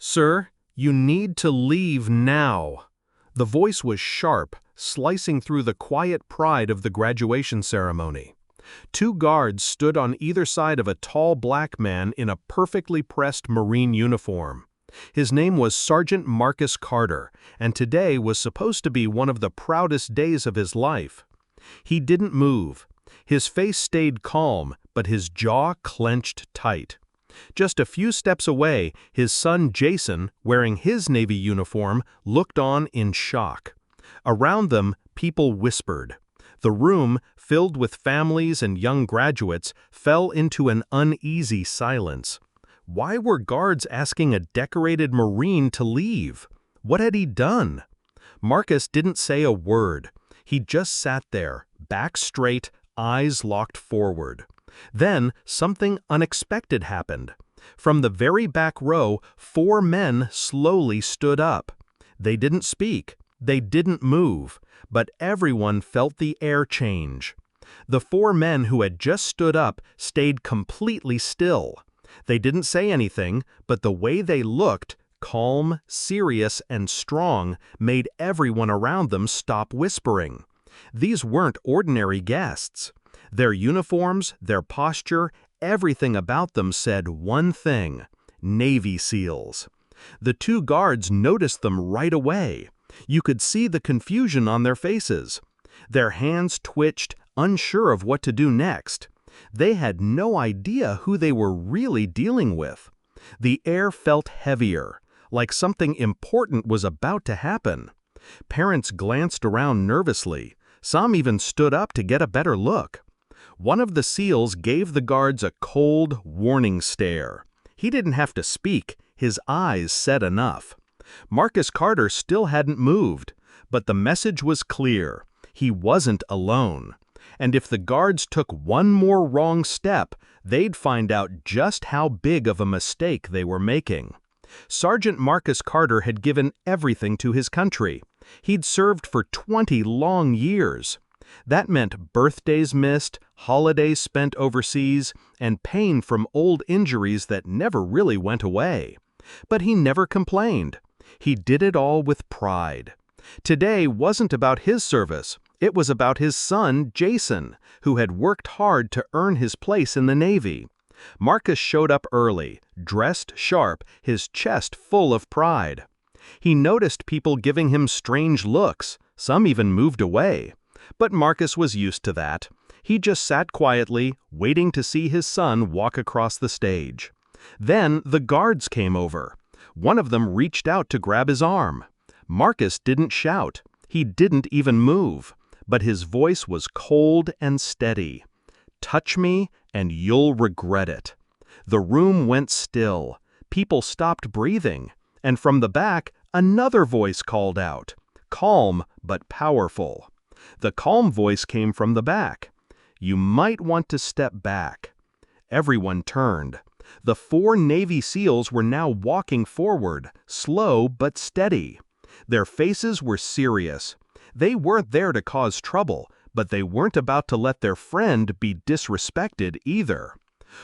"Sir, you need to leave now." The voice was sharp, slicing through the quiet pride of the graduation ceremony. Two guards stood on either side of a tall black man in a perfectly pressed Marine uniform. His name was Sergeant Marcus Carter, and today was supposed to be one of the proudest days of his life. He didn't move. His face stayed calm, but his jaw clenched tight. Just a few steps away, his son Jason, wearing his Navy uniform, looked on in shock. Around them, people whispered. The room, filled with families and young graduates, fell into an uneasy silence. Why were guards asking a decorated Marine to leave? What had he done? Marcus didn't say a word. He just sat there, back straight, eyes locked forward. Then something unexpected happened. From the very back row, 4 men slowly stood up. They didn't speak. They didn't move, but everyone felt the air change. The 4 men who had just stood up stayed completely still. They didn't say anything, but the way they looked, calm, serious, and strong, made everyone around them stop whispering. These weren't ordinary guests. Their uniforms, their posture, everything about them said one thing: Navy SEALs. The 2 guards noticed them right away. You could see the confusion on their faces. Their hands twitched, unsure of what to do next. They had no idea who they were really dealing with. The air felt heavier, like something important was about to happen. Parents glanced around nervously. Some even stood up to get a better look. One of the SEALs gave the guards a cold, warning stare. He didn't have to speak. His eyes said enough. Marcus Carter still hadn't moved, but the message was clear. He wasn't alone. And if the guards took one more wrong step, they'd find out just how big of a mistake they were making. Sergeant Marcus Carter had given everything to his country. He'd served for 20 long years. That meant birthdays missed, holidays spent overseas, and pain from old injuries that never really went away. But he never complained. He did it all with pride. Today wasn't about his service. It was about his son, Jason, who had worked hard to earn his place in the Navy. Marcus showed up early, dressed sharp, his chest full of pride. He noticed people giving him strange looks. Some even moved away. But Marcus was used to that. He just sat quietly, waiting to see his son walk across the stage. Then the guards came over. One of them reached out to grab his arm. Marcus didn't shout. He didn't even move. But his voice was cold and steady. "Touch me, and you'll regret it." The room went still. People stopped breathing. And from the back, another voice called out. Calm, but powerful. The calm voice came from the back. "You might want to step back." Everyone turned. The 4 Navy SEALs were now walking forward, slow but steady. Their faces were serious. They weren't there to cause trouble, but they weren't about to let their friend be disrespected either.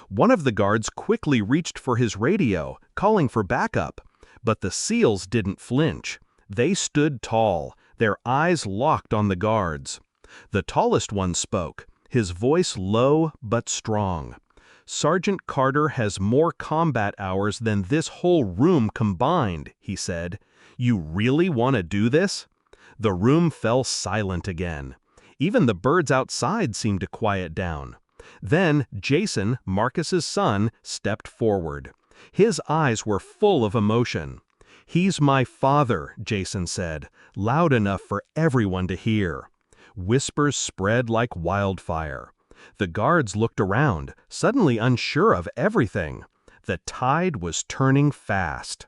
One of the guards quickly reached for his radio, calling for backup. But the SEALs didn't flinch. They stood tall, their eyes locked on the guards. The tallest one spoke, his voice low but strong. "Sergeant Carter has more combat hours than this whole room combined," he said. "You really want to do this?" The room fell silent again. Even the birds outside seemed to quiet down. Then Jason, Marcus's son, stepped forward. His eyes were full of emotion. "He's my father," Jason said, loud enough for everyone to hear. Whispers spread like wildfire. The guards looked around, suddenly unsure of everything. The tide was turning fast.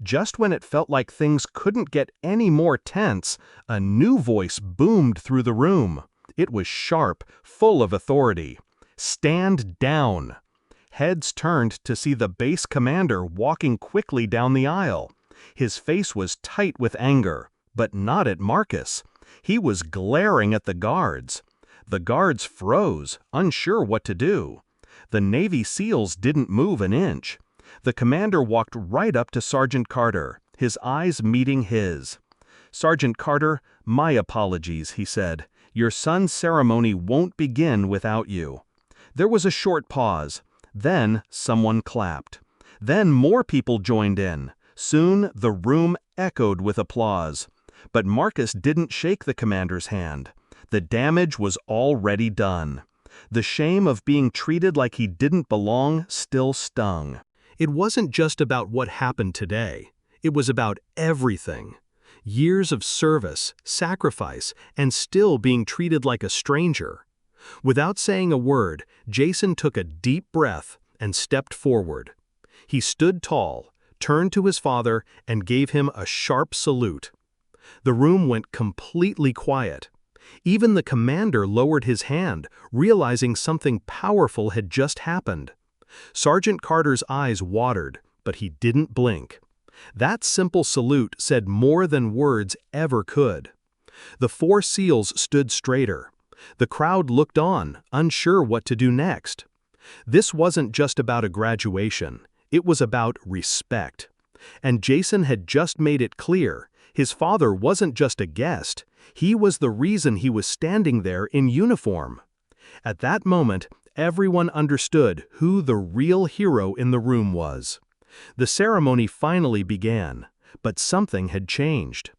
Just when it felt like things couldn't get any more tense, a new voice boomed through the room. It was sharp, full of authority. "Stand down!" Heads turned to see the base commander walking quickly down the aisle. His face was tight with anger, but not at Marcus. He was glaring at the guards. The guards froze, unsure what to do. The Navy SEALs didn't move an inch. The commander walked right up to Sergeant Carter, his eyes meeting his. "Sergeant Carter, my apologies," he said. "Your son's ceremony won't begin without you." There was a short pause. Then someone clapped. Then more people joined in. Soon the room echoed with applause. But Marcus didn't shake the commander's hand. The damage was already done. The shame of being treated like he didn't belong still stung. It wasn't just about what happened today. It was about everything. Years of service, sacrifice, and still being treated like a stranger. Without saying a word, Jason took a deep breath and stepped forward. He stood tall, turned to his father, and gave him a sharp salute. The room went completely quiet. Even the commander lowered his hand, realizing something powerful had just happened. Sergeant Carter's eyes watered, but he didn't blink. That simple salute said more than words ever could. The 4 SEALs stood straighter. The crowd looked on, unsure what to do next. This wasn't just about a graduation. It was about respect. And Jason had just made it clear, his father wasn't just a guest, he was the reason he was standing there in uniform. At that moment, everyone understood who the real hero in the room was. The ceremony finally began, but something had changed.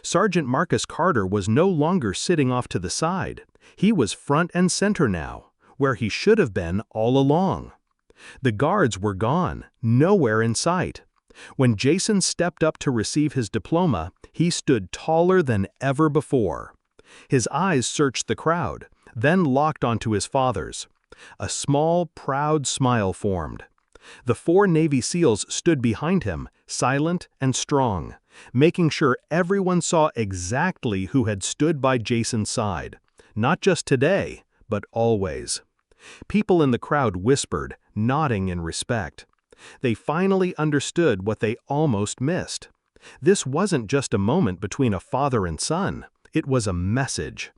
Sergeant Marcus Carter was no longer sitting off to the side. He was front and center now, where he should have been all along. The guards were gone, nowhere in sight. When Jason stepped up to receive his diploma, he stood taller than ever before. His eyes searched the crowd, then locked onto his father's. A small, proud smile formed. The 4 Navy SEALs stood behind him, silent and strong, making sure everyone saw exactly who had stood by Jason's side. Not just today, but always. People in the crowd whispered, nodding in respect. They finally understood what they almost missed. This wasn't just a moment between a father and son. It was a message.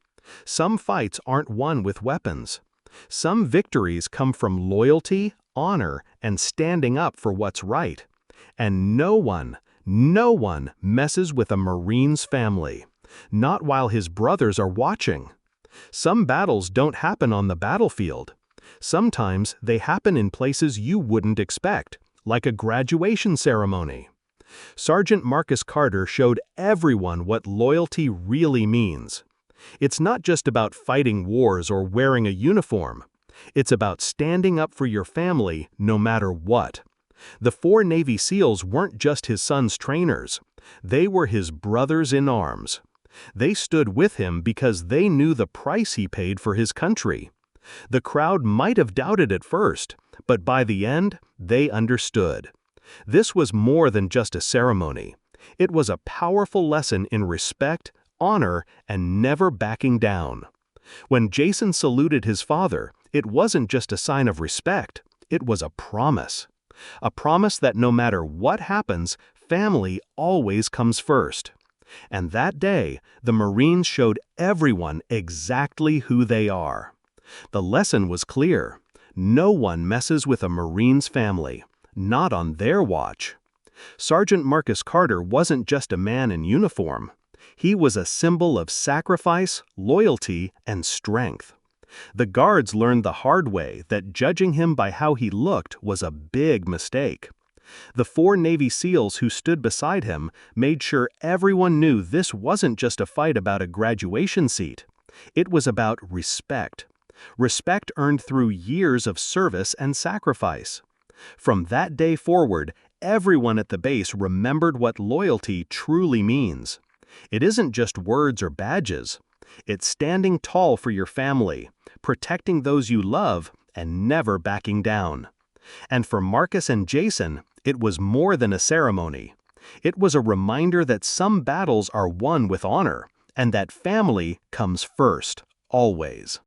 Some fights aren't won with weapons. Some victories come from loyalty, honor, and standing up for what's right. And no one messes with a Marine's family. Not while his brothers are watching. Some battles don't happen on the battlefield. Sometimes they happen in places you wouldn't expect, like a graduation ceremony. Sergeant Marcus Carter showed everyone what loyalty really means. It's not just about fighting wars or wearing a uniform. It's about standing up for your family no matter what. The 4 Navy SEALs weren't just his son's trainers. They were his brothers in arms. They stood with him because they knew the price he paid for his country. The crowd might have doubted at first, but by the end, they understood. This was more than just a ceremony. It was a powerful lesson in respect, honor, and never backing down. When Jason saluted his father, it wasn't just a sign of respect, it was a promise. A promise that no matter what happens, family always comes first. And that day, the Marines showed everyone exactly who they are. The lesson was clear. No one messes with a Marine's family, not on their watch. Sergeant Marcus Carter wasn't just a man in uniform. He was a symbol of sacrifice, loyalty, and strength. The guards learned the hard way that judging him by how he looked was a big mistake. The 4 Navy SEALs who stood beside him made sure everyone knew this wasn't just a fight about a graduation seat. It was about respect. Respect earned through years of service and sacrifice. From that day forward, everyone at the base remembered what loyalty truly means. It isn't just words or badges. It's standing tall for your family, protecting those you love, and never backing down. And for Marcus and Jason, it was more than a ceremony. It was a reminder that some battles are won with honor, and that family comes first, always.